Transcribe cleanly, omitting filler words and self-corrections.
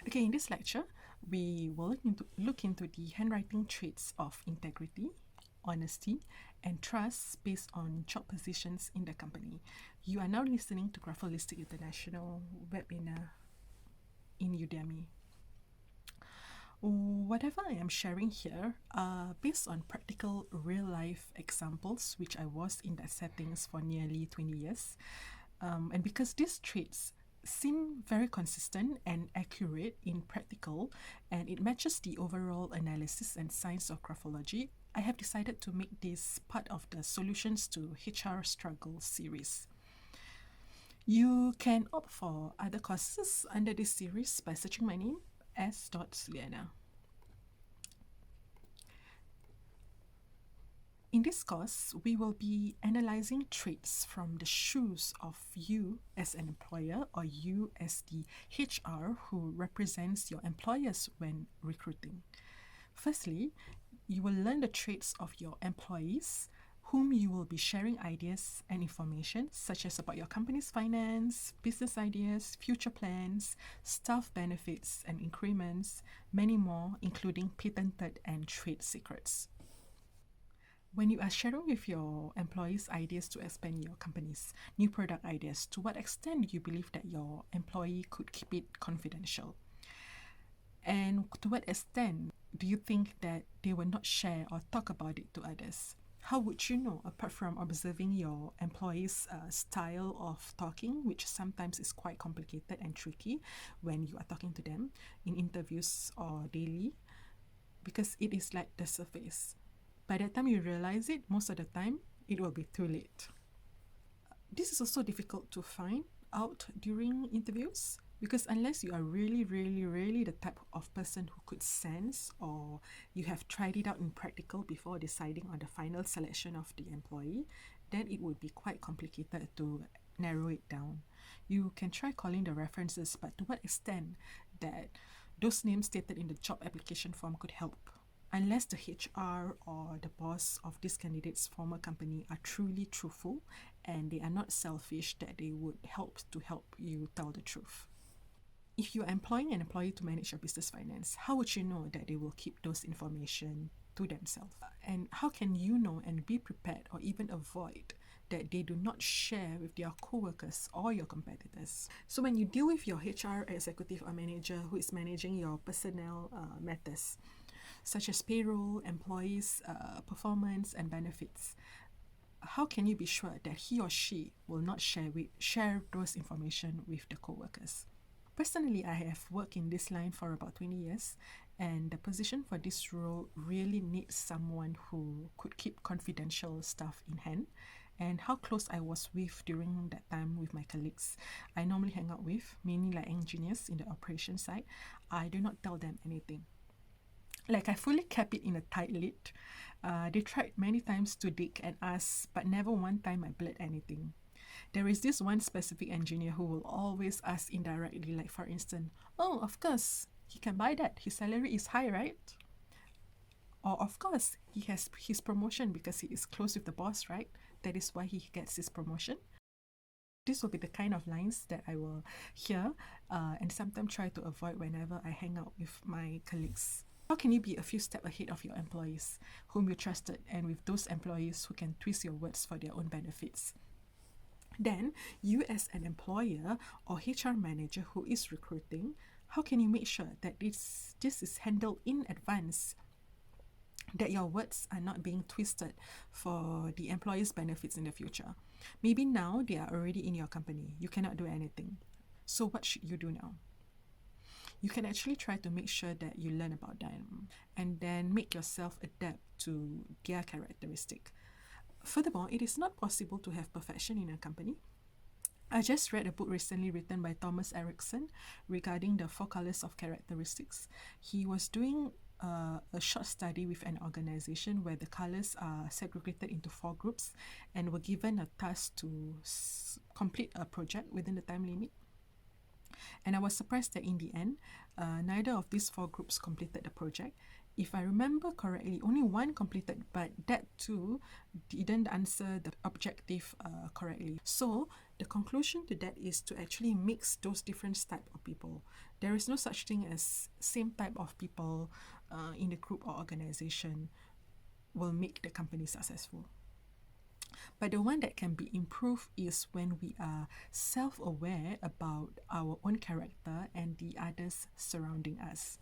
Okay, in this lecture, we will look into the handwriting traits of integrity, honesty, and trust based on job positions in the company. You are now listening to Grapholistic International webinar in Udemy. Whatever I am sharing here are based on practical real-life examples which I was in that settings for nearly 20 years. And because these traits seem very consistent and accurate in practical, and it matches the overall analysis and science of graphology, I have decided to make this part of the Solutions to HR Struggle series. You can opt for other courses under this series by searching my name, S.Sulianah. In this course, we will be analyzing traits from the shoes of you as an employer or you as the HR who represents your employers when recruiting. Firstly, you will learn the traits of your employees, whom you will be sharing ideas and information such as about your company's finance, business ideas, future plans, staff benefits and increments, many more, including patented and trade secrets. When you are sharing with your employees ideas to expand your company's new product ideas, to what extent do you believe that your employee could keep it confidential? And to what extent do you think that they will not share or talk about it to others? How would you know, apart from observing your employees' style of talking, which sometimes is quite complicated and tricky when you are talking to them in interviews or daily, because it is like the surface. By the time you realize it, most of the time, it will be too late. This is also difficult to find out during interviews because unless you are really the type of person who could sense or you have tried it out in practical before deciding on the final selection of the employee, then it would be quite complicated to narrow it down. You can try calling the references, but to what extent that those names stated in the job application form could help? Unless the HR or the boss of this candidate's former company are truly truthful and they are not selfish, that they would help you tell the truth. If you are employing an employee to manage your business finance, how would you know that they will keep those information to themselves? And how can you know and be prepared or even avoid that they do not share with their co-workers or your competitors? So when you deal with your HR executive or manager who is managing your personnel matters, such as payroll, employees' performance, and benefits, how can you be sure that he or she will not share those information with the co-workers? Personally, I have worked in this line for about 20 years, and the position for this role really needs someone who could keep confidential stuff in hand. And how close I was with during that time with my colleagues I normally hang out with, mainly like engineers in the operation side, I do not tell them anything. Like I fully kept it in a tight lid. They tried many times to dig and ask, but never one time I blurted anything. There is this one specific engineer who will always ask indirectly, like for instance, "Oh, of course, he can buy that. His salary is high, right?" Or of course, he has his promotion because he is close with the boss, right? That is why he gets his promotion. This will be the kind of lines that I will hear and sometimes try to avoid whenever I hang out with my colleagues. How can you be a few steps ahead of your employees, whom you trusted, and with those employees who can twist your words for their own benefits? Then, you as an employer or HR manager who is recruiting, how can you make sure that this is handled in advance, that your words are not being twisted for the employees' benefits in the future? Maybe now they are already in your company. You cannot do anything. So what should you do now? You can actually try to make sure that you learn about them and then make yourself adapt to their characteristic. Furthermore, it is not possible to have perfection in a company. I just read a book recently written by Thomas Erickson regarding the 4 colors of characteristics. He was doing a short study with an organization where the colors are segregated into 4 groups and were given a task to complete a project within the time limit. And I was surprised that in the end, neither of these 4 groups completed the project. If I remember correctly, only one completed, but that too didn't answer the objective correctly. So the conclusion to that is to actually mix those different type of people. There is no such thing as same type of people in the group or organization will make the company successful. But the one that can be improved is when we are self-aware about our own character and the others surrounding us.